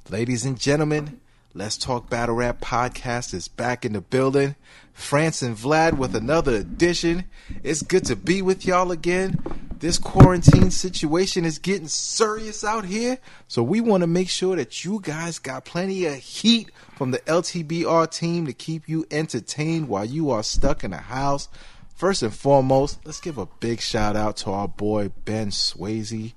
Ladies and gentlemen, Let's Talk Battle Rap podcast is back in the building. France and Vlad with another edition. It's good to be with y'all again. This quarantine situation is getting serious out here, so we want to make sure that you guys got plenty of heat from the LTBR team to keep you entertained while you are stuck in the house. First and foremost, let's give a big shout out to our boy Ben Swayze.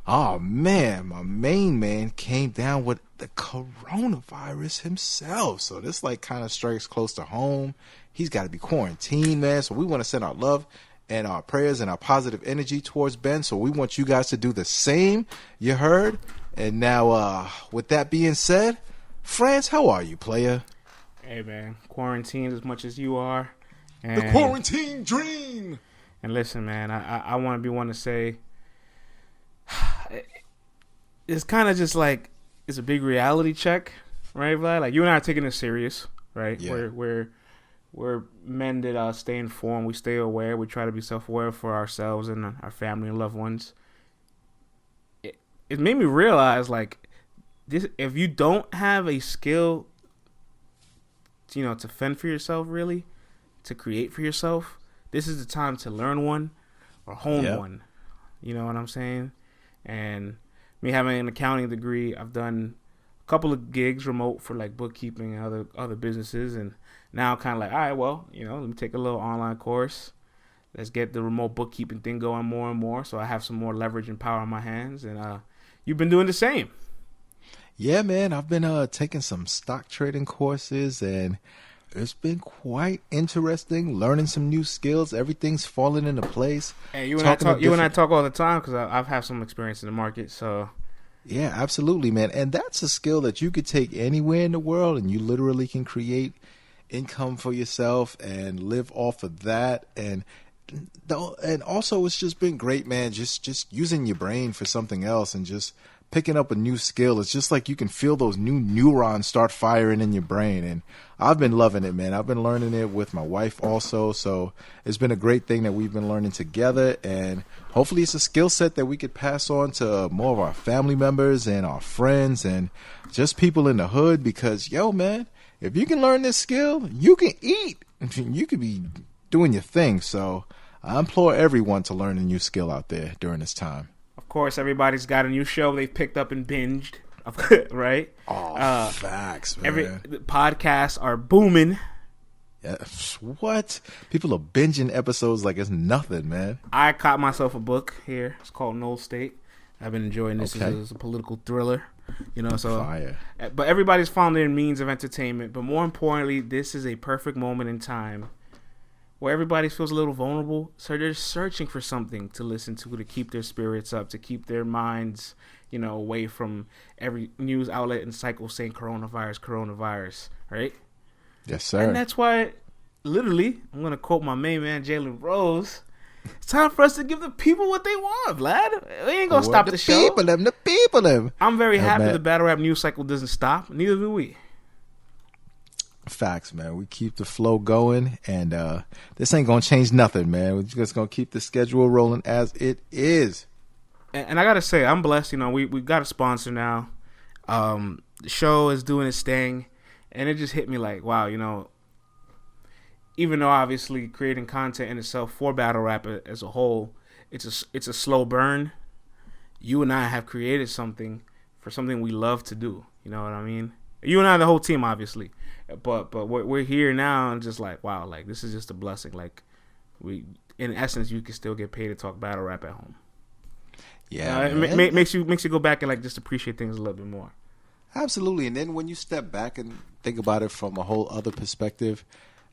Oh man, my main man came down with the coronavirus himself. So this kind of strikes close to home. He's got to be quarantined, man. So we want to send our love and our prayers and our positive energy towards Ben. So we want you guys to do the same. You heard? And now, with that being said, France, how are you, player? Hey, man. Quarantined as much as you are. And the quarantine dream. And listen, man, I want to be one to say, it's kind of just like it's a big reality check, right, Vlad? Like you and I are taking this serious, right? Yeah. We're men that stay informed. We stay aware. We try to be self-aware for ourselves and our family and loved ones. It made me realize like this: if you don't have a skill, to fend for yourself, really, to create for yourself, this is the time to learn one or hone one. You know what I'm saying? And me having an accounting degree, I've done a couple of gigs remote for like bookkeeping and other businesses, and now kind of like, all right, well, let me take a little online course. Let's get the remote bookkeeping thing going more and more, so I have some more leverage and power in my hands. And you've been doing the same. Yeah, man, I've been taking some stock trading courses, and it's been quite interesting, learning some new skills. Everything's falling into place. Hey, you and I talk all the time because I've had some experience in the market. So, yeah, absolutely, man. And that's a skill that you could take anywhere in the world, and you literally can create income for yourself and live off of that. And also, it's just been great, man. Just using your brain for something else and just picking up a new skill. It's just like you can feel those new neurons start firing in your brain. And I've been loving it, man. I've been learning it with my wife also. So it's been a great thing that we've been learning together. And hopefully it's a skill set that we could pass on to more of our family members and our friends and just people in the hood. Because, man, if you can learn this skill, you can eat. You could be doing your thing. So I implore everyone to learn a new skill out there during this time. Of course, everybody's got a new show they've picked up and binged, right? Oh, facts, man. Every podcasts are booming. Yeah, what? People are binging episodes like it's nothing, man. I caught myself a book here. It's called No State. I've been enjoying this as a political thriller, so. Fire. But everybody's found their means of entertainment. But more importantly, this is a perfect moment in time where everybody feels a little vulnerable, so they're searching for something to listen to keep their spirits up, to keep their minds, away from every news outlet and cycle saying coronavirus, right? Yes, sir. And that's why, literally, I'm going to quote my main man, Jalen Rose, it's time for us to give the people what they want, Vlad. We ain't going to stop the show. The people. I'm very happy the battle rap news cycle doesn't stop. Neither do we. Facts, man. We keep the flow going, and this ain't gonna change nothing, man. We're just gonna keep the schedule rolling as it is. And I gotta say, I'm blessed. We got a sponsor now. The show is doing its thing, and it just hit me like, wow, even though obviously creating content in itself for battle rap as a whole, it's a slow burn. You and I have created something for something we love to do. You know what I mean? You and I, the whole team, obviously. But we're here now and just like, wow, like this is just a blessing. Like in essence, you can still get paid to talk battle rap at home. Yeah, it makes you go back and like just appreciate things a little bit more. Absolutely. And then when you step back and think about it from a whole other perspective,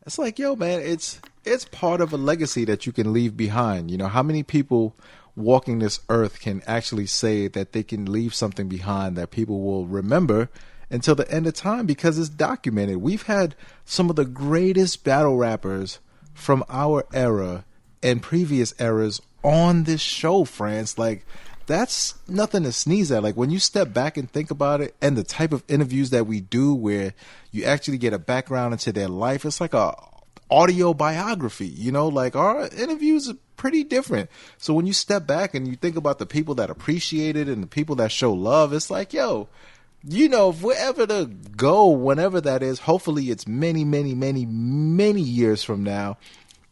it's like, man, it's part of a legacy that you can leave behind. How many people walking this earth can actually say that they can leave something behind that people will remember until the end of time because it's documented. We've had some of the greatest battle rappers from our era and previous eras on this show, France. Like, that's nothing to sneeze at. Like, when you step back and think about it and the type of interviews that we do where you actually get a background into their life, it's like a audio biography, like our interviews are pretty different. So when you step back and you think about the people that appreciate it and the people that show love, it's like, you know, if we're ever to go, whenever that is, hopefully it's many, many, many, many years from now,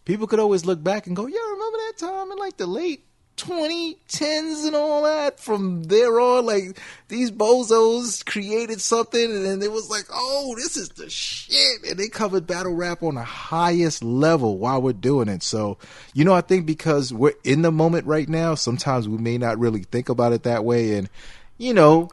people could always look back and go, yeah, remember that time in like the late 2010s and all that? From there on, like, these bozos created something and then it was like, oh, this is the shit. And they covered battle rap on the highest level while we're doing it. So, you know, I think because we're in the moment right now, sometimes we may not really think about it that way. And, you know,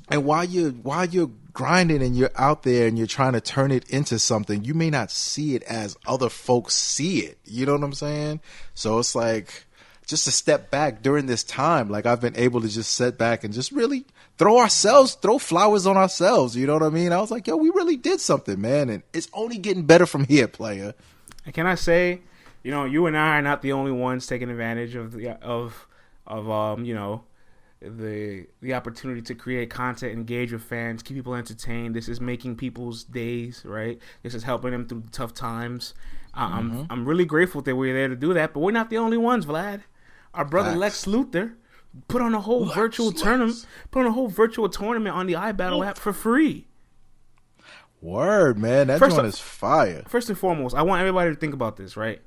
and while you're grinding and you're out there and you're trying to turn it into something, you may not see it as other folks see it. You know what I'm saying? So it's like, just to step back during this time, like I've been able to just sit back and just really throw flowers on ourselves. You know what I mean? I was like, yo, we really did something, man. And it's only getting better from here, player. And can I say, you know, you and I are not the only ones taking advantage of the you know, the opportunity to create content, engage with fans, keep people entertained. This is making people's days, right? This is helping them through tough times. I'm really grateful that we're there to do that, but we're not the only ones, Vlad. Our brother Lex Luthor put on a whole virtual tournament on the iBattle app for free. Word, man, that joint is fire. First and foremost, I want everybody to think about this, right?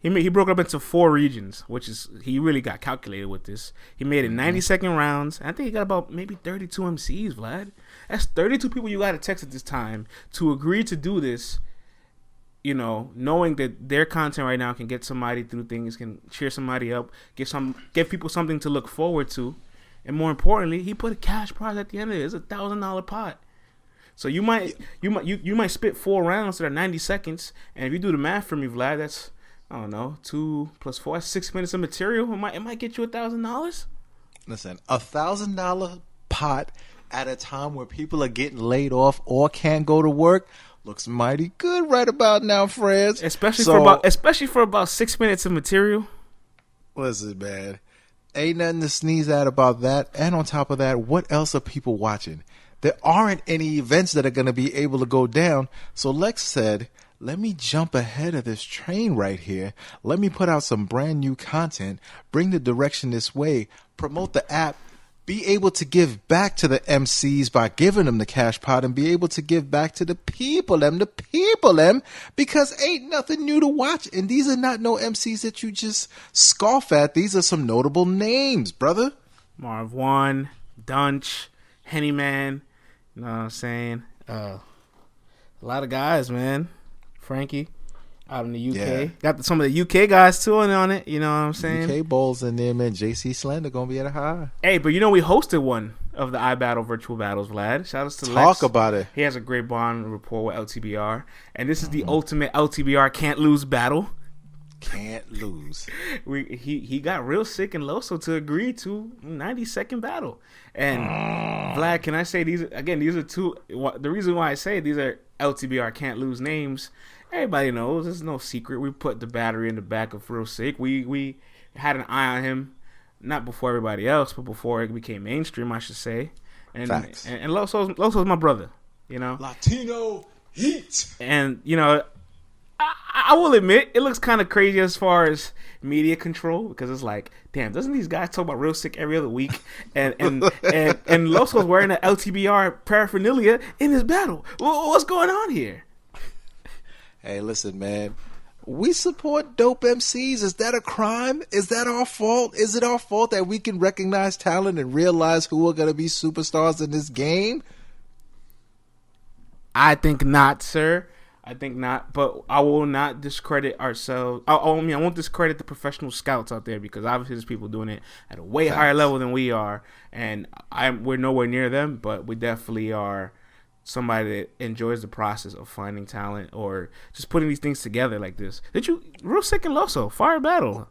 He broke it up into 4 regions, which is, he really got calculated with this. He made it 90-second rounds. And I think he got about maybe 32 MCs, Vlad. That's 32 people you got to text at this time to agree to do this, you know, knowing that their content right now can get somebody through things, can cheer somebody up, give people something to look forward to. And more importantly, he put a cash prize at the end of it. It's $1,000 pot. So you might spit 4 rounds that are 90 seconds. And if you do the math for me, Vlad, that's, I don't know, 2 + 4, that's 6 minutes of material. It might get you $1,000. Listen, $1,000 pot at a time where people are getting laid off or can't go to work looks mighty good right about now, friends. Especially for about 6 minutes of material. Listen, man, ain't nothing to sneeze at about that. And on top of that, what else are people watching? There aren't any events that are going to be able to go down. So Lex said, let me jump ahead of this train right here. Let me put out some brand new content, bring the direction this way, promote the app, be able to give back to the MCs by giving them the cash pot, and be able to give back to the people because ain't nothing new to watch. And these are not no MCs that you just scoff at. These are some notable names, brother. Marv One, Dunch, Hennyman, you know what I'm saying? A lot of guys, man. Frankie out in the UK. Yeah. Got some of the UK guys too on it, you know what I'm saying? UK Bowls in there, man. JC Slender gonna be at a high. Hey, but you know we hosted one of the iBattle virtual battles, Vlad. Shout out to Lex. Talk about it. He has a great bond rapport with LTBR. And this is the ultimate LTBR can't lose battle. Can't lose. He got Real Sick and Loso to agree to 90-second battle. And Vlad, can I say these are two, the reason why I say these are LTBR can't lose names. Everybody knows. There's no secret. We put the battery in the back of Real Sick. We had an eye on him, not before everybody else, but before it became mainstream, I should say. And Facts. And Loso's my brother, you know. Latino heat. And, you know, I will admit, it looks kind of crazy as far as media control, because it's like, damn, doesn't these guys talk about Real Sick every other week? And Loso's wearing an LTBR paraphernalia in his battle. What's going on here? Hey, listen, man. We support dope MCs. Is that a crime? Is that our fault? Is it our fault that we can recognize talent and realize who are going to be superstars in this game? I think not, sir. I think not. But I will not discredit ourselves. I won't discredit the professional scouts out there, because obviously there's people doing it at a way higher level than we are. And we're nowhere near them, but we definitely are somebody that enjoys the process of finding talent or just putting these things together like this. Real Sick and Loso, fire battle.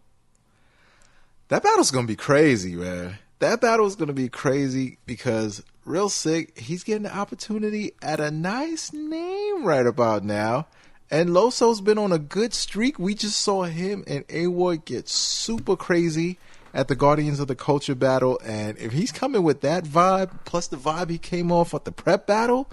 That battle's going to be crazy, man. That battle's going to be crazy because Real Sick, he's getting the opportunity at a nice name right about now. And Loso's been on a good streak. We just saw him and A-Ward get super crazy at the Guardians of the Culture battle, and if he's coming with that vibe, plus the vibe he came off at the prep battle,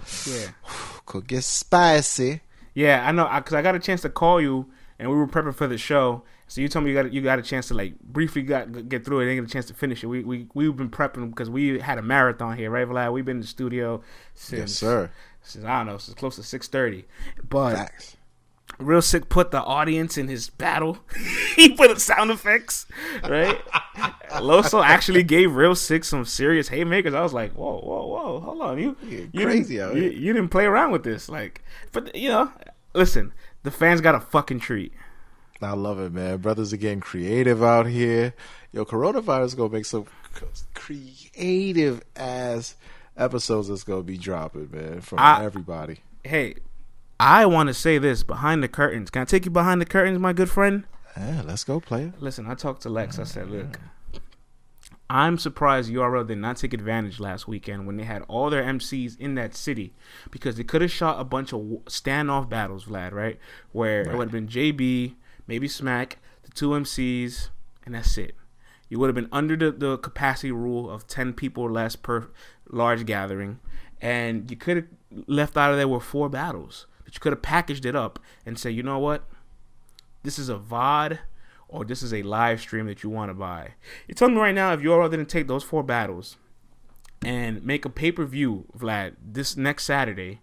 could get spicy. Yeah, I know, because I got a chance to call you, and we were prepping for the show, So you told me you got a chance to like briefly get through it, and get a chance to finish it. We've been prepping because we had a marathon here, right, Vlad? We've been in the studio since Yes, sir. Since I don't know, since close to 6:30. But Facts. Real Sick put the audience in his battle. He put sound effects, right? Loso actually gave Real Sick some serious haymakers. I was like, whoa, hold on, you crazy out here. You didn't play around with this, like, but you know, listen, the fans got a fucking treat. I love it, man. Brothers are getting creative out here. Yo, coronavirus is gonna make some creative ass episodes that's gonna be dropping, man, from everybody. Hey, I want to say this behind the curtains. Can I take you behind the curtains, my good friend? Yeah, let's go, player. Listen, I talked to Lex. I said, look, I'm surprised URL did not take advantage last weekend when they had all their MCs in that city, because they could have shot a bunch of standoff battles, Vlad, right? Where it would have been JB, maybe Smack, the two MCs, and that's it. You would have been under the capacity rule of 10 people or less per large gathering, and you could have left out of there with 4 battles. But you could have packaged it up and say, you know what? This is a VOD or this is a live stream that you want to buy. You tell me right now, if URL didn't take those 4 battles and make a pay-per-view, Vlad, this next Saturday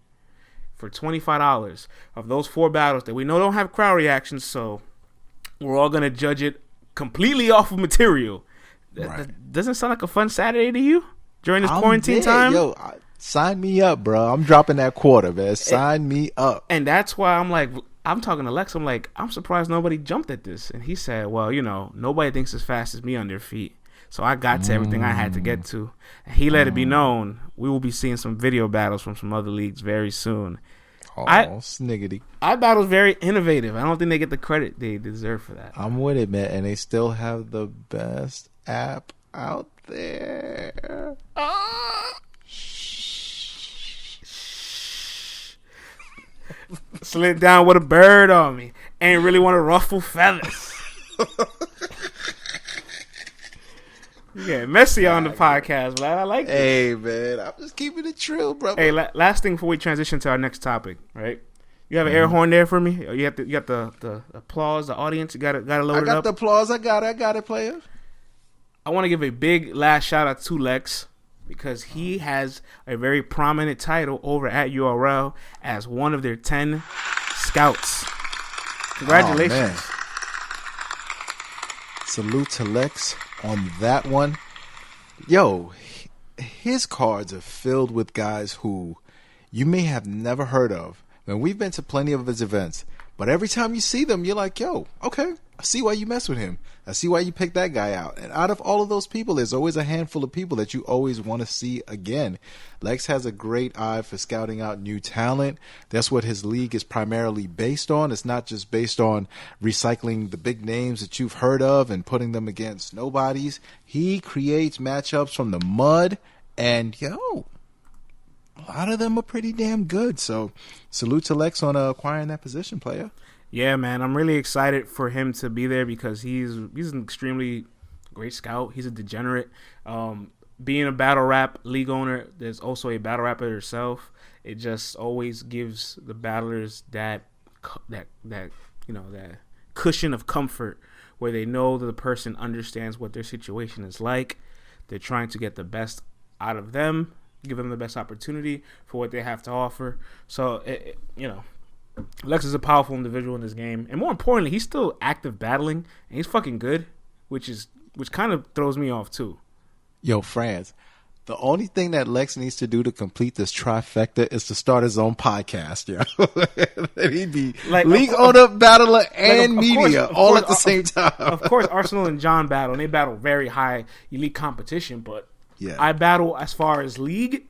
for $25 of those 4 battles that we know don't have crowd reactions, so we're all going to judge it completely off of material. That doesn't sound like a fun Saturday to you during this quarantine time? Yo, sign me up, bro. I'm dropping that quarter, man. Sign me up. And that's why I'm like, I'm talking to Lex. I'm like, I'm surprised nobody jumped at this. And he said, well, you know, nobody thinks as fast as me on their feet. So I got to everything I had to get to. And he let it be known we will be seeing some video battles from some other leagues very soon. Oh, sniggity. iBattle's very innovative. I don't think they get the credit they deserve for that. I'm with it, man. And they still have the best app out there. Slid down with a bird on me. Ain't really want to ruffle feathers. Yeah, messy on the podcast, Vlad. I like it. Hey, man, I'm just keeping it true, bro. Hey, last thing before we transition to our next topic, right? You have an air horn there for me? You got the applause, the audience. You got to load it up. I got the applause. I got it, player. I want to give a big last shout out to Lex, because he has a very prominent title over at URL as one of their 10 scouts. Congratulations. Oh, salute to Lex on that one. Yo, his cards are filled with guys who you may have never heard of. And we've been to plenty of his events, but every time you see them, you're like, yo, okay, I see why you mess with him. I see why you picked that guy out. And out of all of those people, there's always a handful of people that you always want to see again. Lex has a great eye for scouting out new talent. That's what his league is primarily based on. It's not just based on recycling the big names that you've heard of and putting them against nobodies. He creates matchups from the mud, and yo, a lot of them are pretty damn good. So salute to Lex on acquiring that position, player. Yeah, man, I'm really excited for him to be there because he's an extremely great scout. He's a degenerate. Being a battle rap league owner, there's also a battle rapper herself. It just always gives the battlers that cushion of comfort where they know that the person understands what their situation is like. They're trying to get the best out of them, give them the best opportunity for what they have to offer. So, Lex is a powerful individual in this game, and more importantly, he's still active battling, and he's fucking good, which kind of throws me off too. Yo, Franz, the only thing that Lex needs to do to complete this trifecta is to start his own podcast, yo. He'd be like league owner, battler, and media all at the same time. Of course, Arsenal and John battle, and they battle very high elite competition, but yeah. I battle as far as league.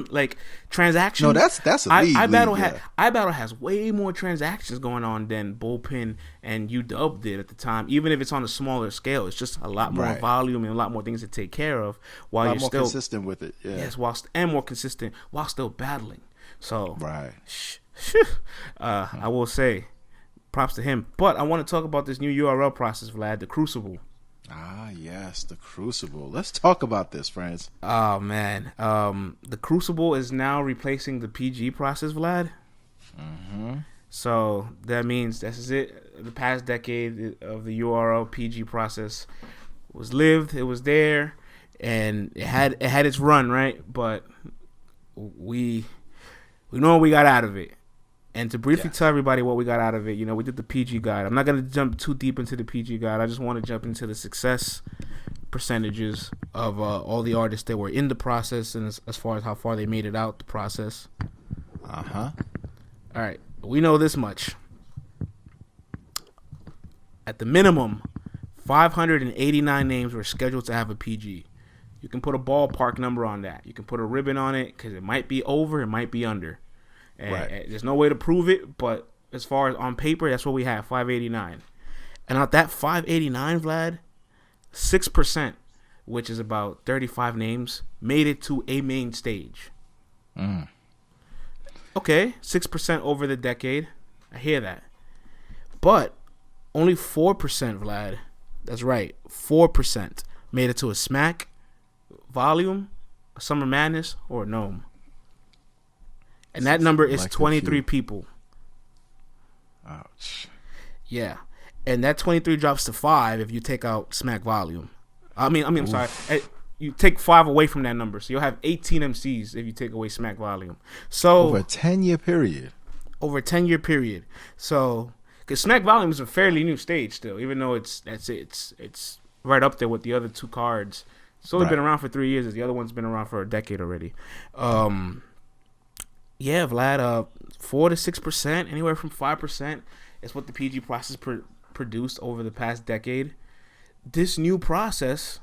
Like transactions. No, that's a league. iBattle has way more transactions going on than Bullpen and UW did at the time. Even if it's on a smaller scale, it's just a lot more volume and a lot more things to take care of. While you're still consistent with it. Yeah. Yes, and more consistent while still battling. So I will say, props to him. But I want to talk about this new URL process, Vlad, the Crucible. Ah, yes, the Crucible. Let's talk about this, friends. Oh, man. The Crucible is now replacing the PG process, Vlad. Mm-hmm. So that means this is it. The past decade of the URLPG process was lived. It was there, and it had its run, right? But we know what we got out of it. And to briefly tell everybody what we got out of it, we did the PG guide. I'm not going to jump too deep into the PG guide. I just want to jump into the success percentages of all the artists that were in the process, and as far as how far they made it out the process. Uh-huh. All right. We know this much. At the minimum, 589 names were scheduled to have a PG. You can put a ballpark number on that. You can put a ribbon on it because it might be over, it might be under. And there's no way to prove it, but as far as on paper, that's what we have, 589. And at that 589, Vlad, 6%, which is about 35 names, made it to a main stage. Okay, 6% over the decade. I hear that. But only 4%, Vlad, that's right, 4% made it to a Smack, Volume, a Summer Madness, or a Gnome. And that number is 23 people. Ouch. Yeah. And that 23 drops to 5 if you take out Smack Volume. I'm sorry. You take 5 away from that number. So you'll have 18 MCs if you take away Smack Volume. So over a 10-year period. Over a 10-year period. So, because Smack Volume is a fairly new stage still, even though it's right up there with the other two cards. It's only been around for 3 years. The other one's been around for a decade already. Yeah, Vlad, 4 to 6%, anywhere from 5% is what the PG process produced over the past decade. This new process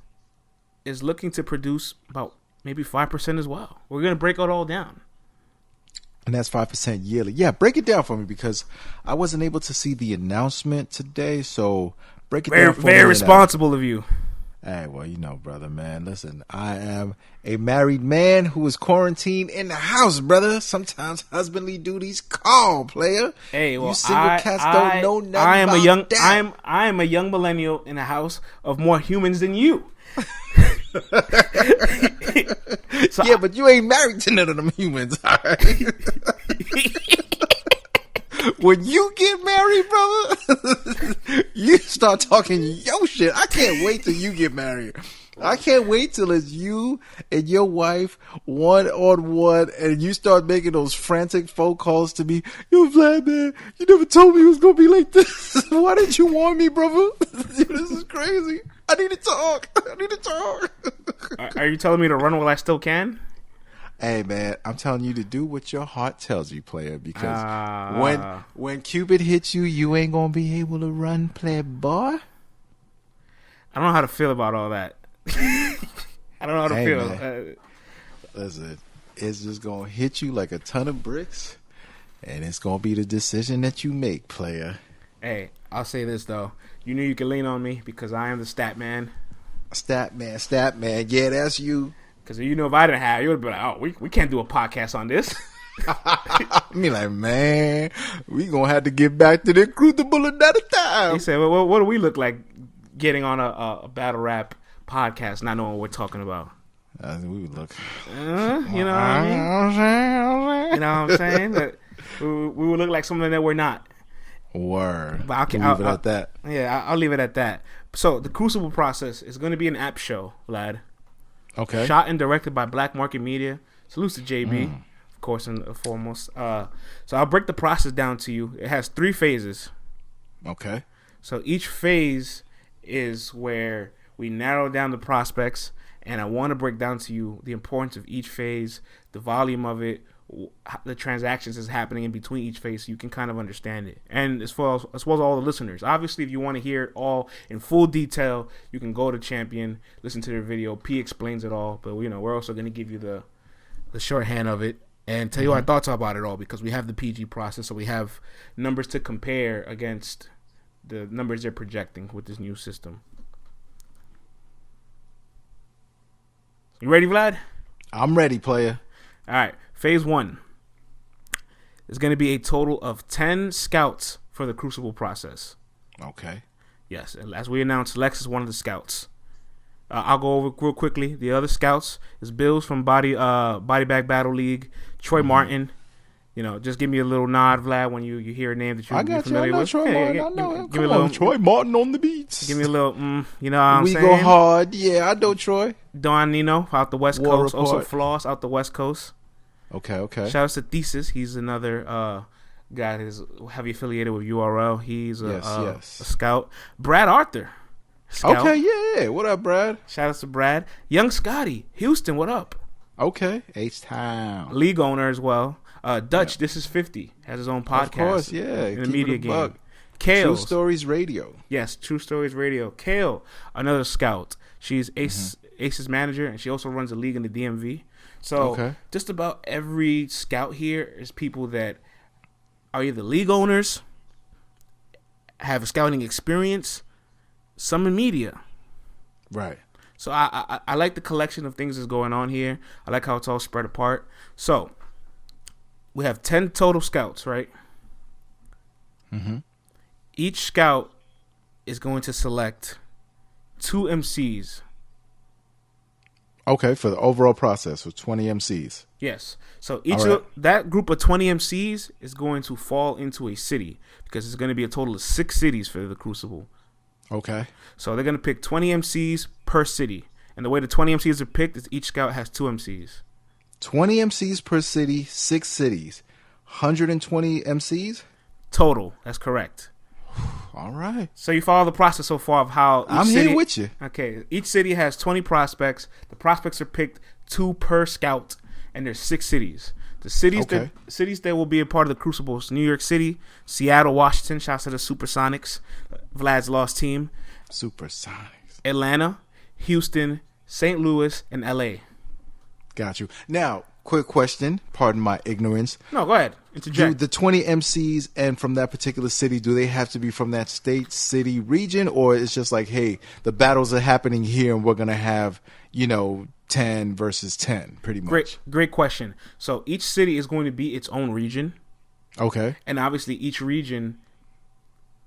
is looking to produce about maybe 5% as well. We're going to break it all down. And that's 5% yearly. Yeah, break it down for me because I wasn't able to see the announcement today. So break it down for me. Very responsible of you. Hey, well, brother, man. Listen, I am a married man who is quarantined in the house, brother. Sometimes husbandly duties call, player. Hey, well, you single cats don't know nothing about that. I am a young millennial in a house of more humans than you. So but you ain't married to none of them humans, all right? When you get married, brother, you start talking yo shit. I can't wait till you get married. I can't wait till it's you and your wife one-on-one and you start making those frantic phone calls to me. Yo, Vlad, man, you never told me it was going to be like this. Why didn't you warn me, brother? This is crazy. I need to talk. Are you telling me to run while I still can? Hey, man, I'm telling you to do what your heart tells you, player, because when Cupid hits you, you ain't going to be able to run, player boy. I don't know how to feel about all that. I don't know how to feel. Man. Listen, it's just going to hit you like a ton of bricks, and it's going to be the decision that you make, player. Hey, I'll say this, though. You knew you could lean on me because I am the stat man. Stat man. Yeah, that's you. Because if I didn't have, you would be like, oh, we can't do a podcast on this. I mean, like, man, we going to have to get back to the Crucible another time. He said, well, what do we look like getting on a battle rap podcast, not knowing what we're talking about? I think we would look. You know what I mean? You know what I'm saying? That we would look like something that we're not. Word. But I'll leave it at that. Yeah, I'll leave it at that. So the Crucible process is going to be an app show, Vlad. Okay. Shot and directed by Black Market Media. Salutes to JB, of course, and foremost. So I'll break the process down to you. It has 3 phases. Okay. So each phase is where we narrow down the prospects, and I want to break down to you the importance of each phase, the volume of it, the transactions that's happening in between each phase, so you can kind of understand it. And as well as all the listeners, obviously, if you want to hear it all in full detail, you can go to Champion, listen to their video. P explains it all, but we're also going to give you the shorthand of it and tell you our thoughts about it all, because we have the PG process, so we have numbers to compare against the numbers they're projecting with this new system. You ready, Vlad? I'm ready, player. All right. Phase 1 is going to be a total of 10 scouts for the Crucible process. Okay. Yes. As we announced, Lex is one of the scouts. I'll go over real quickly. The other scouts is Bills from Body Bag Battle League, Troy Martin, Just give me a little nod, Vlad, when you hear a name that you're familiar with. Troy Martin. I know him. Give me a little Troy Martin on the beats. Give me a little, you know what I'm saying? We go hard. Yeah, I know Troy. Don Nino out the West War Coast. Report. Also Floss out the West Coast. Okay. Shout out to Thesis. He's another guy that's heavy affiliated with URL. He's a scout. Brad Arthur. Scout. Okay, yeah. What up, Brad? Shout out to Brad. Young Scotty. Houston, what up? Okay. H-Town. League owner as well. Dutch, This is 50. Has his own podcast. Of course, yeah. In the media game. Kale. True Stories Radio. Yes, True Stories Radio. Kale, another scout. She's Ace's manager, and she also runs a league in the DMV. So just about every scout here is people that are either league owners, have a scouting experience, some in media. Right. So I like the collection of things that's going on here. I like how it's all spread apart. So we have 10 total scouts, right? Mm-hmm. Each scout is going to select 2 MCs. Okay, for the overall process with 20 MCs. Yes. So that group of 20 MCs is going to fall into a city because it's going to be a total of 6 cities for the Crucible. Okay. So they're going to pick 20 MCs per city. And the way the 20 MCs are picked is each scout has 2 MCs. 20 MCs per city, 6 cities. 120 MCs? Total. That's correct. All right. So you follow the process so far of how I'm here with you. Okay. Each city has 20 prospects. The prospects are picked 2 per scout, and there's 6 cities. The cities that will be a part of the Crucible is New York City, Seattle, Washington. Shouts to the Supersonics, Vlad's lost team. Supersonics. Atlanta, Houston, St. Louis, and LA. Got you. Now, quick question. Pardon my ignorance. No, go ahead. Interject. Do the 20 MCs and from that particular city, do they have to be from that state, city, region? Or it's just like, hey, the battles are happening here and we're going to have, 10 versus 10, pretty much? Great question. So each city is going to be its own region. Okay. And obviously each region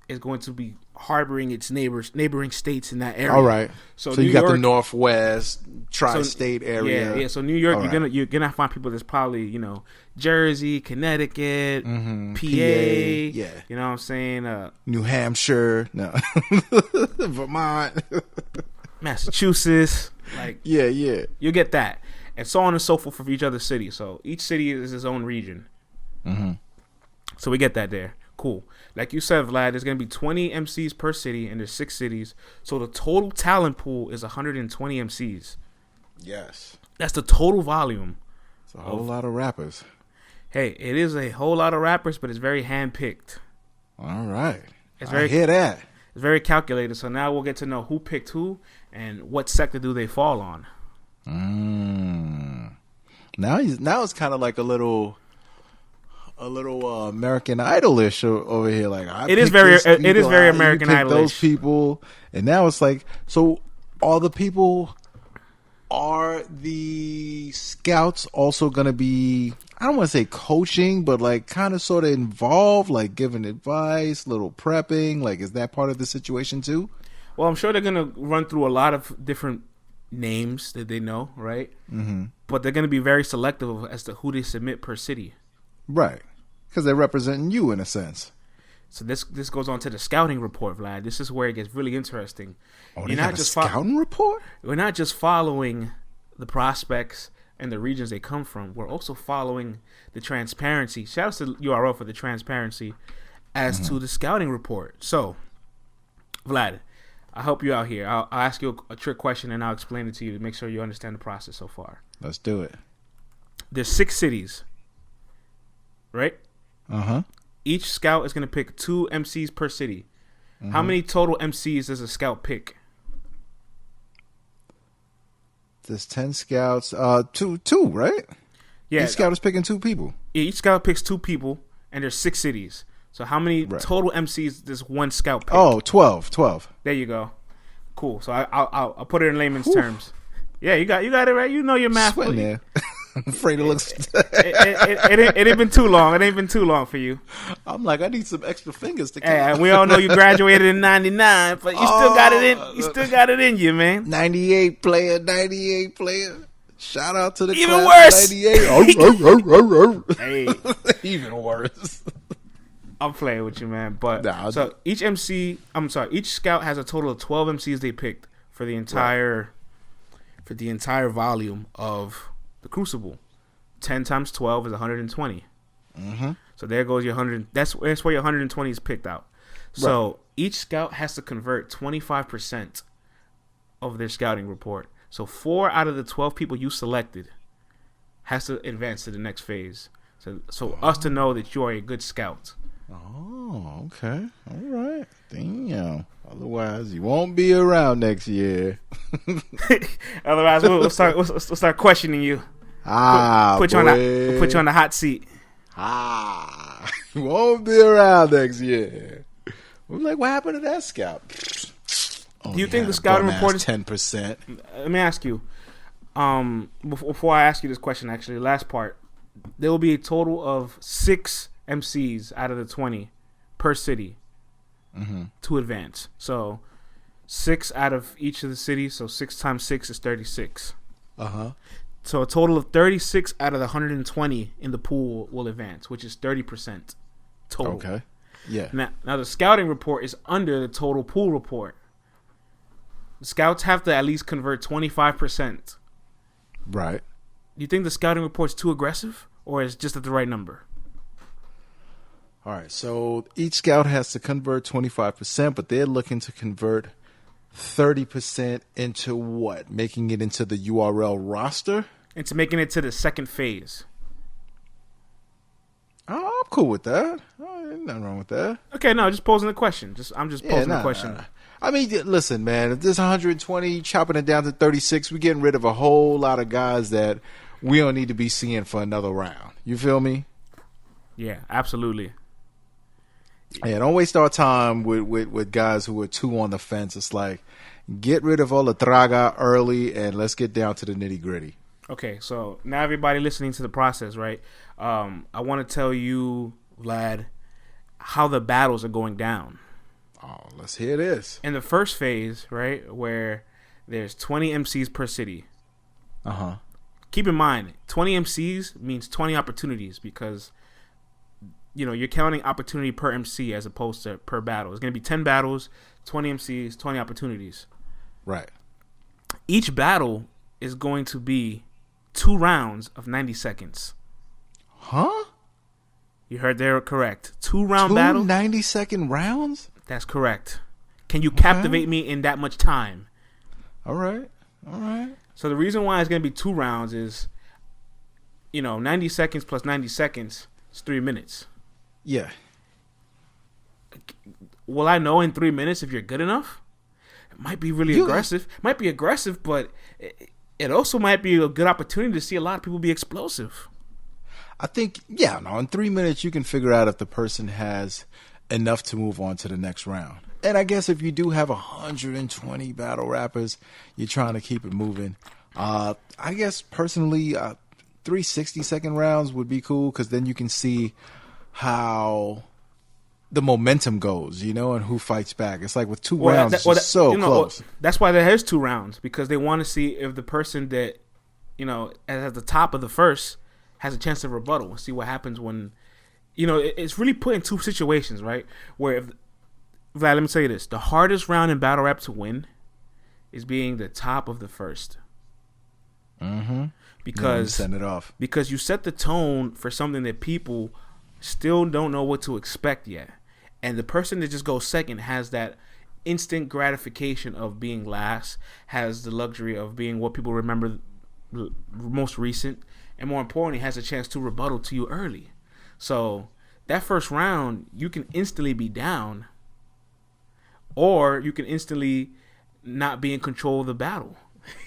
is going to be harboring its neighboring states in that area. All right. So you got the Northwest, tri-state area. Yeah. So New York, you're gonna find people that's probably Jersey, Connecticut, PA. Yeah. You know what I'm saying? New Hampshire, no, Vermont, Massachusetts. Yeah. You get that, and so on and so forth for each other city. So each city is its own region. Mm-hmm. So we get that there. Cool. Like you said, Vlad, there's going to be 20 MCs per city, and there's 6 cities. So the total talent pool is 120 MCs. Yes. That's the total volume. It's a whole lot of rappers. Hey, it is a whole lot of rappers, but it's very hand-picked. All right. I hear that. It's very calculated. So now we'll get to know who picked who and what sector do they fall on. Now it's kind of like a little American Idol-ish over here. Like it is very American Idol-ish. Those people, and now it's like, so are the scouts also going to be, I don't want to say coaching, but like kind of sort of involved, like giving advice, little prepping? Like, is that part of the situation too? Well, I'm sure they're going to run through a lot of different names that they know, right? Mm-hmm. But they're going to be very selective as to who they submit per city. Right. Because they're representing you in a sense. So this goes on to the scouting report, Vlad. This is where it gets really interesting. Oh, they got a scouting report? We're not just following the prospects and the regions they come from. We're also following the transparency. Shout out to URL for the transparency as to the scouting report. So, Vlad, I'll help you out here. I'll ask you a trick question and I'll explain it to you to make sure you understand the process so far. Let's do it. There's 6 cities, right? Uh-huh. Each scout is going to pick 2 MCs per city. Mm-hmm. How many total MCs does a scout pick? There's 10 scouts. Two, right? Yeah. Each scout is picking 2 people. Each scout picks 2 people, and there's 6 cities. So how many total MCs does one scout pick? Oh, 12. There you go. Cool. So I'll put it in layman's terms. Yeah, you got it right. You know your math. Sweating there. I'm afraid it looks. It ain't been too long. It ain't been too long for you. I'm like, I need some extra fingers to count. Hey, we all know you graduated in '99, but you still got it in. You still got it in you, man. 98 player. Shout out to the Even class worse. of 98. Hey, Even worse. I'm playing with you, man. But Nah, so each scout has a total of 12 MCs they picked for the entire volume of the Crucible. 10 times 12 is 120. Mm-hmm. So there goes your 100. That's where your 120 is picked out. So each scout has to convert 25% of their scouting report. So 4 out of the 12 people you selected has to advance to the next phase. So us to know that you are a good scout. Oh, okay. All right. Damn. Otherwise, you won't be around next year. Otherwise, we'll start questioning you. Put you on the hot seat. You won't be around next year. We're like, what happened to that scout? Do you think the scouting report is 10%? Let me ask you. Before I ask you this question, actually, last part, there will be a total of 6 MCs out of the 20 per city to advance. So 6 out of each of the cities. So 6 times 6 is 36. So a total of 36 out of the 120 in the pool will advance, which is 30% total. Okay. Yeah. Now the scouting report is under the total pool report. The scouts have to at least convert 25%. Right. Do you think the scouting report's too aggressive, or is it just at the right number? All right. So each scout has to convert 25%, but they're looking to convert 30% into what? Making it into the URL roster? Into making it to the second phase. Oh, I'm cool with that. Ain't nothing wrong with that. Okay, no, just posing the question. I'm just posing the question. Nah. I mean, listen, man, if this 120, chopping it down to 36, we're getting rid of a whole lot of guys that we don't need to be seeing for another round. You feel me? Yeah, absolutely. Yeah, don't waste our time with guys who are too on the fence. It's like, get rid of all the traga early and let's get down to the nitty gritty. Okay, so now everybody listening to the process, right? I want to tell you, Vlad, how the battles are going down. Oh, let's hear this. In the first phase, right, where there's 20 MCs per city. Keep in mind, 20 MCs means 20 opportunities because, you're counting opportunity per MC as opposed to per battle. It's going to be 10 battles, 20 MCs, 20 opportunities. Right. Each battle is going to be 2 rounds of 90 seconds. Huh? You heard there correct. 2-round battle. 90-second rounds? That's correct. Can you captivate me in that much time? All right. So the reason why it's going to be 2 rounds is, 90 seconds plus 90 seconds is 3 minutes. Yeah. Will I know in 3 minutes if you're good enough? It might be really aggressive. Might be aggressive, but it also might be a good opportunity to see a lot of people be explosive. I think, in 3 minutes you can figure out if the person has enough to move on to the next round. And I guess if you do have 120 battle rappers, you're trying to keep it moving. I guess personally, 3 60-second rounds would be cool because then you can see how the momentum goes, and who fights back. It's like with 2 rounds, it's close. That's why there is 2 rounds, because they want to see if the person that, at the top of the first has a chance to rebuttal and see what happens when, it's really put in 2 situations, right? Where, Vlad, let me tell you this. The hardest round in battle rap to win is being the top of the first. Because send it off. Because you set the tone for something that people still don't know what to expect yet. And the person that just goes second has that instant gratification of being last, has the luxury of being what people remember most recent, and more importantly, has a chance to rebuttal to you early. So that first round, you can instantly be down, or you can instantly not be in control of the battle.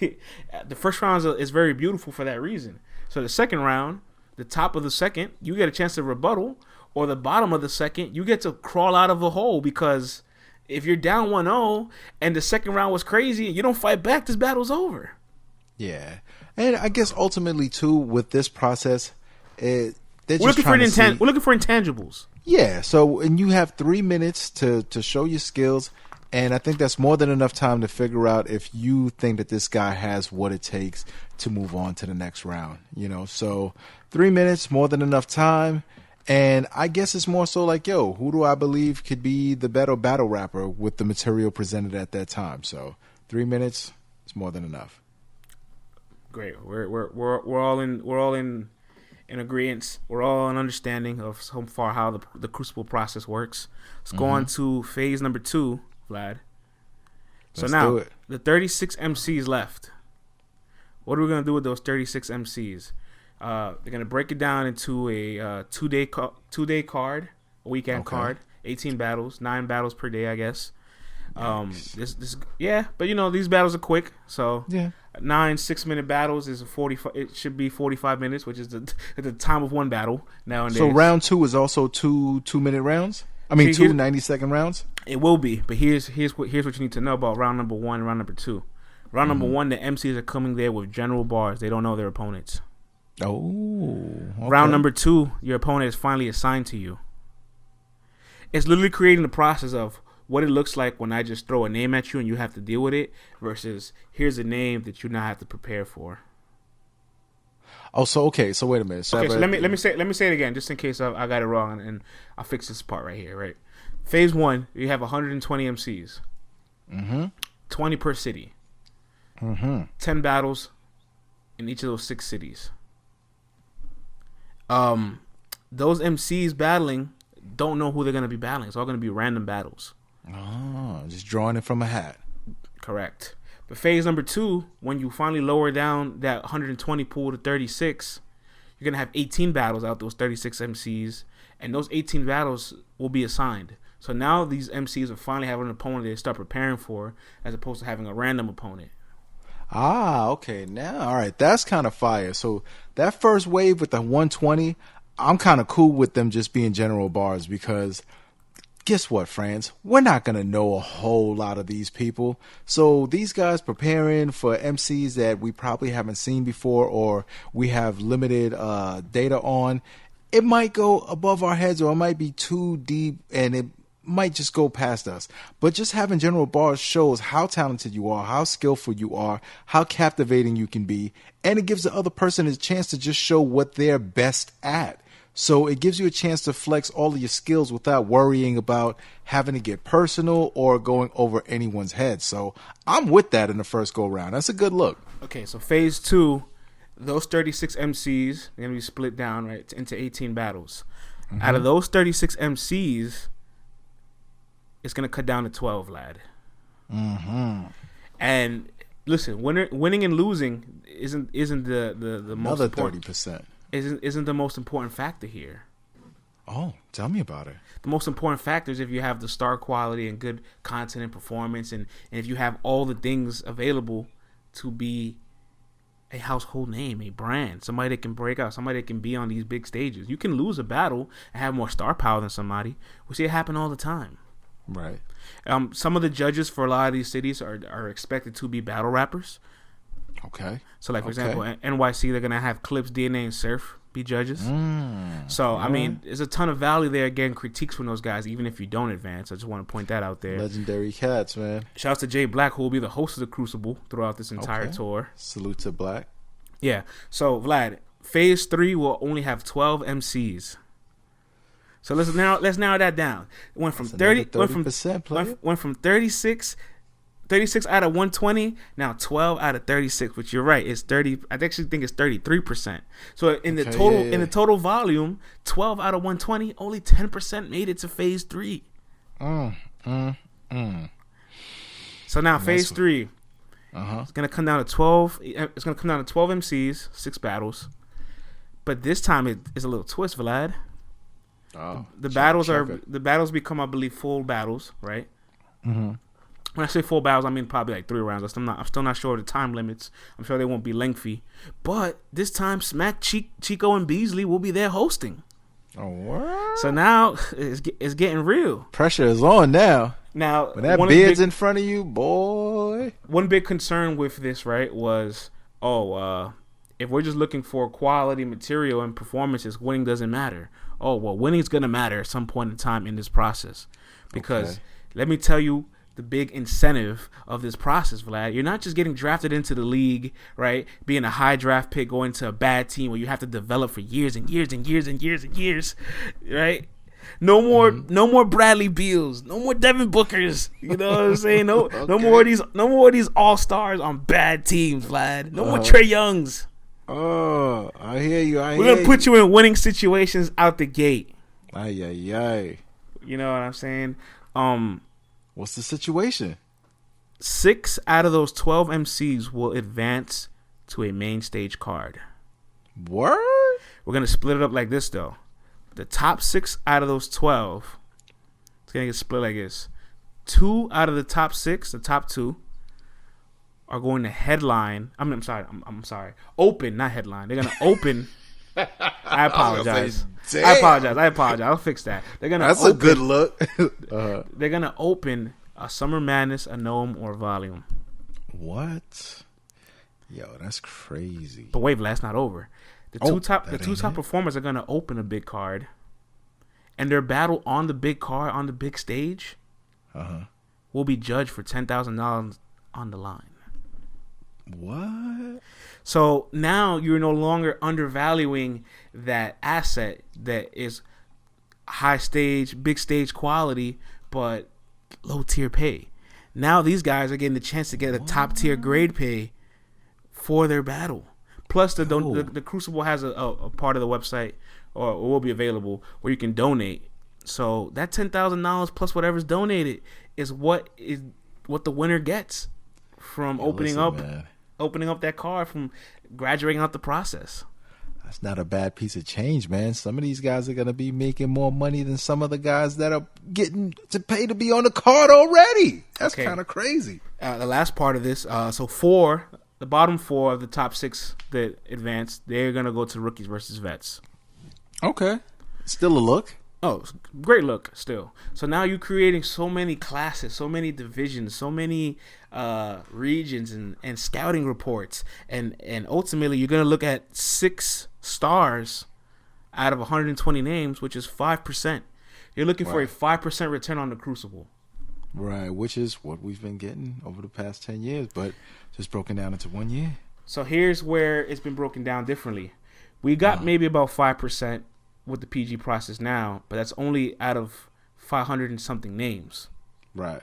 The first round is very beautiful for that reason. So the second round, the top of the second, you get a chance to rebuttal, or the bottom of the second, you get to crawl out of a hole, because if you're down 1-0 and the second round was crazy and you don't fight back, this battle's over. Yeah. And I guess ultimately, too, with this process, we're looking for intangibles. Yeah. So, and you have 3 minutes to show your skills And I think that's more than enough time to figure out if you think that this guy has what it takes to move on to the next round. So 3 minutes, more than enough time. And I guess it's more so like, yo, who do I believe could be the better battle rapper with the material presented at that time? So 3 minutes is more than enough. Great. We're all in agreement. We're all in understanding of so far how the Crucible process works. Let's go on to phase number 2, Vlad. So Let's now do it. the 36 MCs left. What are we gonna do with those 36 MCs? They're gonna break it down into a 2-day card, a weekend card, 18 battles, 9 battles per day, I guess. But these battles are quick, so 9 6-minute battles is 45. It should be 45 minutes, which is the time of one battle nowadays. So round 2 is also 2-minute rounds. I mean, 2 90-second rounds. It will be, but here's what you need to know about round number 1 and round number 2. Round number 1, the MCs are coming there with general bars. They don't know their opponents. Oh. Okay. Round number 2, your opponent is finally assigned to you. It's literally creating the process of what it looks like when I just throw a name at you and you have to deal with it versus here's a name that you now have to prepare for. Oh, so okay. So wait a minute. Okay, so let me say it again, just in case I got it wrong, and I'll fix this part right here. Right, phase 1, you have 120 MCs, 20 per city, 10 battles in each of those 6 cities. Those MCs battling don't know who they're gonna be battling. It's all gonna be random battles. Oh, just drawing it from a hat. Correct. But phase number 2, when you finally lower down that 120 pool to 36, you're going to have 18 battles out those 36 MCs, and those 18 battles will be assigned. So now these MCs will finally have an opponent they start preparing for, as opposed to having a random opponent. Ah, okay. Now, all right. That's kind of fire. So that first wave with the 120, I'm kind of cool with them just being general bars because guess what, friends? We're not going to know a whole lot of these people. So these guys preparing for MCs that we probably haven't seen before or we have limited data on, it might go above our heads or it might be too deep and it might just go past us. But just having general bars shows how talented you are, how skillful you are, how captivating you can be, and it gives the other person a chance to just show what they're best at. So it gives you a chance to flex all of your skills without worrying about having to get personal or going over anyone's head. So I'm with that in the first go round. That's a good look. Okay, so phase 2, those 36 MCs are going to be split down right into 18 battles. Out of those 36 MCs, it's going to cut down to 12, lad. And listen, winning and losing isn't the most important. 30%. Isn't the most important factor here. Oh, tell me about it. The most important factor is if you have the star quality and good content and performance, and if you have all the things available to be a household name, a brand, somebody that can break out, somebody that can be on these big stages. You can lose a battle and have more star power than somebody. We see it happen all the time. Right. Some of the judges for a lot of these cities are expected to be battle rappers. Okay. So, like, for example, NYC, they're going to have Clips, DNA, and Surf be judges. So, I mean, there's a ton of value there getting critiques from those guys, even if you don't advance. I just want to point that out there. Legendary cats, man. Shouts to Jay Black, who will be the host of the Crucible throughout this entire tour. Salute to Black. Yeah. So, Vlad, phase 3 will only have 12 MCs. So let's narrow that down. It went from 30%, went from 36 out of 120, now 12 out of 36, which you're right, it's 30. I actually think it's 33%. So in the total volume, 12 out of 120, only 10% made it to phase 3. So now phase 3, it's gonna come down to 12. It's gonna come down to 12 MCs, 6 battles, but this time it is a little twist, Vlad. The battles become, I believe, full battles, right? When I say full battles, I mean probably like 3 rounds. I'm still not sure of the time limits. I'm sure they won't be lengthy. But this time, Smack, Chico, and Beasley will be there hosting. Oh, what? So now it's getting real. Pressure is on now. Now, when that beard's in front of you, boy. One big concern with this, right, was, if we're just looking for quality material and performances, winning doesn't matter. Oh, well, winning's going to matter at some point in time in this process. Because let me tell you, the big incentive of this process, Vlad. You're not just getting drafted into the league, right? Being a high draft pick, going to a bad team where you have to develop for years and years and years and years and years, right? No more Bradley Beals, no more Devin Bookers. You know what I'm saying? No, okay. no more of these all stars on bad teams, Vlad. No more Trae Youngs. Oh, I hear you. We're gonna put you in winning situations out the gate. Ay. You know what I'm saying? What's the situation? 6 out of those 12 MCs will advance to a main stage card. Word? We're gonna split it up like this, though. The top 6 out of those 12, it's gonna get split like this. 2 out of the top 6, the top 2, are going to headline. I'm sorry. Open, not headline. They're gonna open. I apologize. I apologize. I'll fix that. That's a good look. They're gonna open a Summer Madness, a Gnome, or Volume. What? Yo, that's crazy. But wait, that's not over. The two top performers are gonna open a big card, and their battle on the big card on the big stage will be judged for $10,000 on the line. What? So now you're no longer undervaluing that asset that is high stage, big stage quality, but low tier pay. Now these guys are getting the chance to get a top tier grade pay for their battle. Plus, the Crucible has a part of the website, or will be available, where you can donate. So that $10,000 plus whatever's donated is what the winner gets from opening up that card, from graduating out the process. That's not a bad piece of change, man. Some of these guys are going to be making more money than some of the guys that are getting to pay to be on the card already. That's kind of crazy. The last part of this, the bottom 4 of the top 6 that advanced, they're going to go to rookies versus vets. Okay. Still a look. Oh, great look still. So now you're creating so many classes, so many divisions, so many regions and scouting reports. And ultimately, you're going to look at 6 stars out of 120 names, which is 5%. You're looking for a 5% return on the Crucible. Right, which is what we've been getting over the past 10 years, but just broken down into 1 year. So here's where it's been broken down differently. We got maybe about 5% with the PG process now, but that's only out of 500 and something names. Right.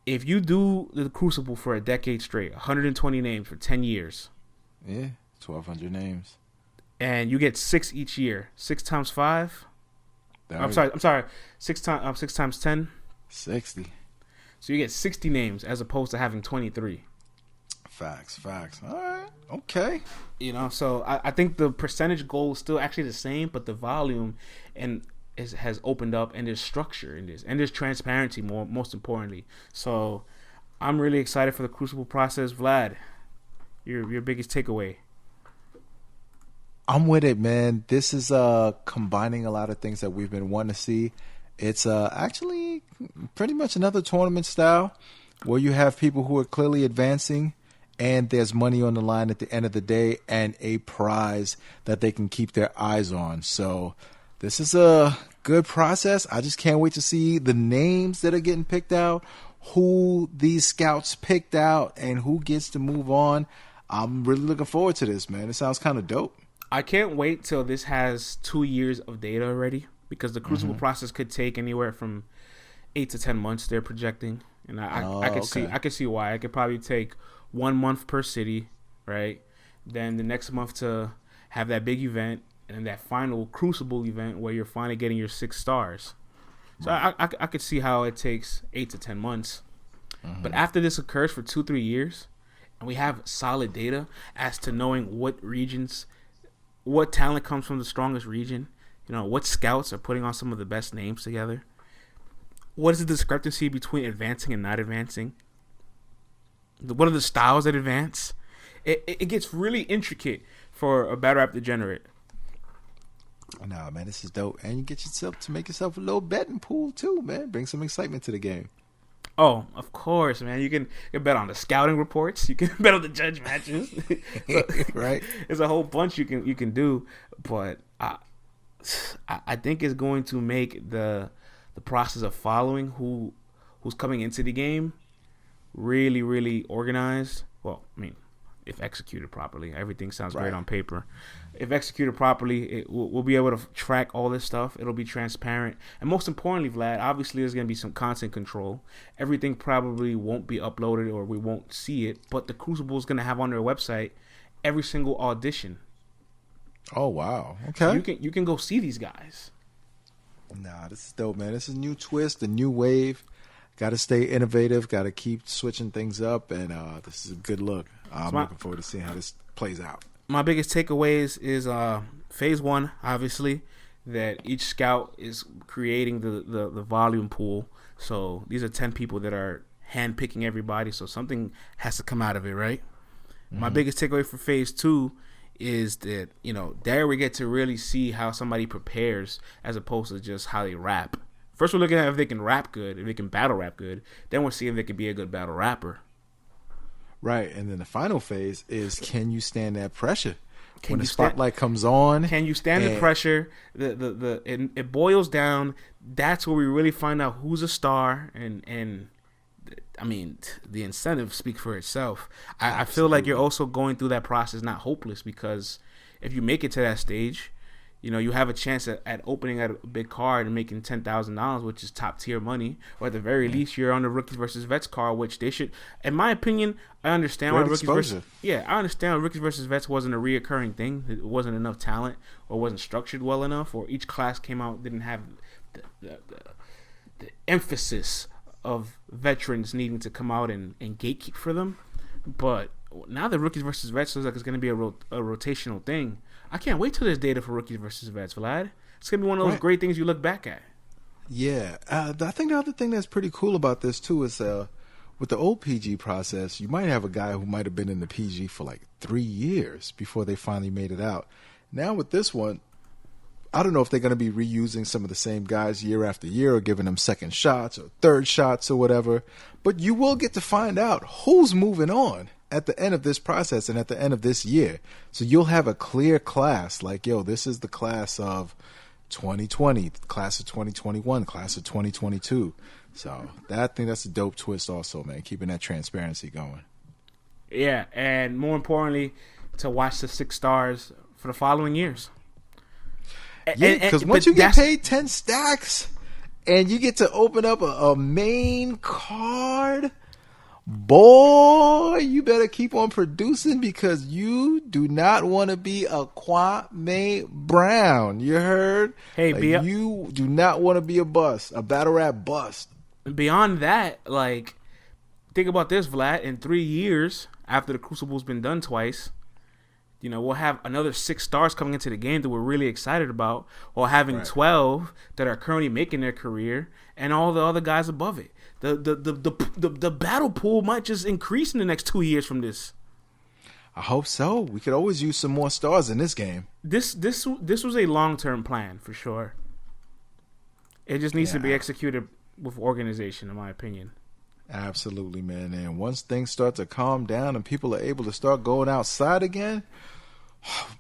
If you do the Crucible for a decade straight, 120 names for 10 years. Yeah, 1,200 names. And you get 6 each year. 6 times 5? I'm sorry. 6 times 10? 60. So you get 60 names as opposed to having 23. Facts. All right. Okay. You know, so I think the percentage goal is still actually the same, but the volume has opened up, and there's structure in this, and there's transparency most importantly. So I'm really excited for the Crucible process. Vlad, your biggest takeaway? I'm with it, man. This is combining a lot of things that we've been wanting to see. It's actually pretty much another tournament style where you have people who are clearly advancing, and there's money on the line at the end of the day and a prize that they can keep their eyes on. So this is a good process. I just can't wait to see the names that are getting picked out, who these scouts picked out, and who gets to move on. I'm really looking forward to this, man. It sounds kind of dope. I can't wait till this has 2 years of data already, because the Crucible process could take anywhere from 8 to 10 months. They're projecting, and I could see why. It could probably take 1 month per city, right? Then the next month to have that big event, and then that final Crucible event where you're finally getting your 6 stars. So I could see how it takes 8 to 10 months. But after this occurs for 2-3 years, and we have solid data as to knowing what regions, what talent comes from the strongest region, you know, what scouts are putting on some of the best names together, what is the discrepancy between advancing and not advancing, what are the styles that advance, it gets really intricate for a battle rap degenerate. Nah, man, this is dope. And you get yourself to make yourself a little betting pool too, man. Bring some excitement to the game. Oh, of course, man. You can bet on the scouting reports. You can bet on the judge matches. Right. There's a whole bunch you can do, but I think it's going to make the process of following who who's coming into the game really, really organized. Well, I mean, if executed properly, everything sounds great on paper. If executed properly, we'll be able to track all this stuff. It'll be transparent. And most importantly, Vlad, obviously there's going to be some content control. Everything probably won't be uploaded or we won't see it, but the Crucible is going to have on their website every single audition. Oh, wow. Okay. So you can go see these guys. Nah, this is dope, man. This is a new twist, a new wave. Got to stay innovative. Got to keep switching things up, and this is a good look. I'm looking forward to seeing how this plays out. My biggest takeaways is phase 1, obviously, that each scout is creating the volume pool. So these are 10 people that are handpicking everybody. So something has to come out of it, right? Mm-hmm. My biggest takeaway for phase 2 is that, there we get to really see how somebody prepares as opposed to just how they rap. First, we're looking at if they can rap good, if they can battle rap good. Then we're seeing if they can be a good battle rapper. Right, and then the final phase is, can you stand that pressure? When the spotlight comes on, can you stand the pressure? It boils down. That's where we really find out who's a star, and I mean, the incentives speak for itself. I feel like you're also going through that process not hopeless, because if you make it to that stage, you have a chance at opening at a big card and making $10,000, which is top tier money, or at the very least, you're on the Rookies versus Vets card, which they should. In my opinion, I understand why Rookies versus Vets wasn't a reoccurring thing. It wasn't enough talent, or wasn't structured well enough, or each class came out didn't have the emphasis of veterans needing to come out and gatekeep for them. But now the Rookies versus Vets looks like it's going to be a rotational thing. I can't wait till there's data for Rookies versus Vets, Vlad. It's going to be one of those great things you look back at. Yeah. I think the other thing that's pretty cool about this, too, is with the old PG process, you might have a guy who might have been in the PG for like 3 years before they finally made it out. Now with this one, I don't know if they're going to be reusing some of the same guys year after year or giving them second shots or third shots or whatever. But you will get to find out who's moving on at the end of this process and at the end of this year. So you'll have a clear class like, this is the class of 2020, class of 2021, class of 2022. So I think that's a dope twist also, man, keeping that transparency going. Yeah, and more importantly, to watch the 6 stars for the following years. Yeah, because once you get paid 10 stacks and you get to open up a main card, boy, you better keep on producing, because you do not want to be a Kwame Brown. You heard? Hey, you do not want to be a bust, a battle rap bust. Beyond that, think about this, Vlad. In 3 years, after the Crucible's been done twice, we'll have another 6 stars coming into the game that we're really excited about, or having 12 that are currently making their career, and all the other guys above it. The battle pool might just increase in the next 2 years from this. I hope so. We could always use some more stars in this game. This was a long-term plan for sure. It just needs to be executed with organization, in my opinion. Absolutely, man. And once things start to calm down and people are able to start going outside again,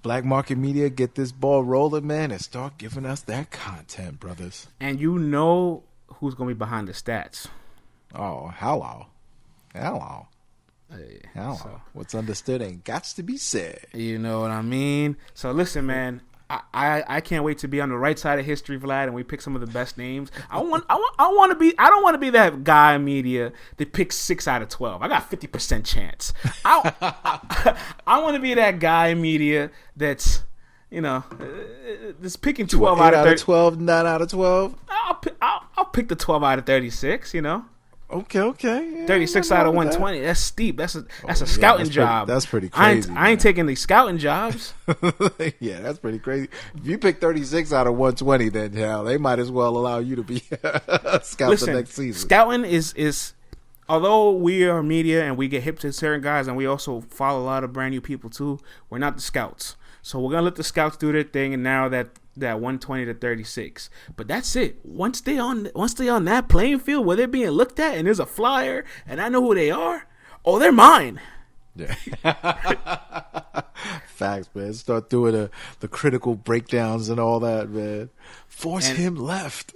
Black Market Media, get this ball rolling, man, and start giving us that content, brothers. And who's going to be behind the stats. Oh, hello. Hello. So, what's understood ain't got to be said. You know what I mean? So listen, man. I can't wait to be on the right side of history, Vlad, and we pick some of the best names. I don't want to be that guy in media that picks 6 out of 12. I got 50% chance. I want to be that guy in media that's picking 12 out of 12, 9 out of 12. I'll pick the 12 out of 36. Okay. Yeah, 36 out of 120. That's steep. That's a scouting job. That's pretty crazy. I ain't taking these scouting jobs. Yeah, that's pretty crazy. If you pick 36 out of 120, then hell, they might as well allow you to be a scout the next season. Scouting is although we are media and we get hip to certain guys, and we also follow a lot of brand new people too, we're not the scouts. So we're gonna let the scouts do their thing and narrow that 120 to 36. But that's it. Once they on that playing field where they're being looked at and there's a flyer and I know who they are, they're mine. Yeah. Facts, man. Start doing the critical breakdowns and all that, man. Force him left.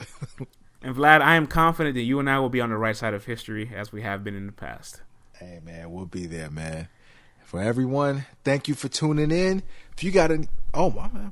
And Vlad, I am confident that you and I will be on the right side of history as we have been in the past. Hey, man, we'll be there, man. For everyone, thank you for tuning in. If you got any... Oh, my man.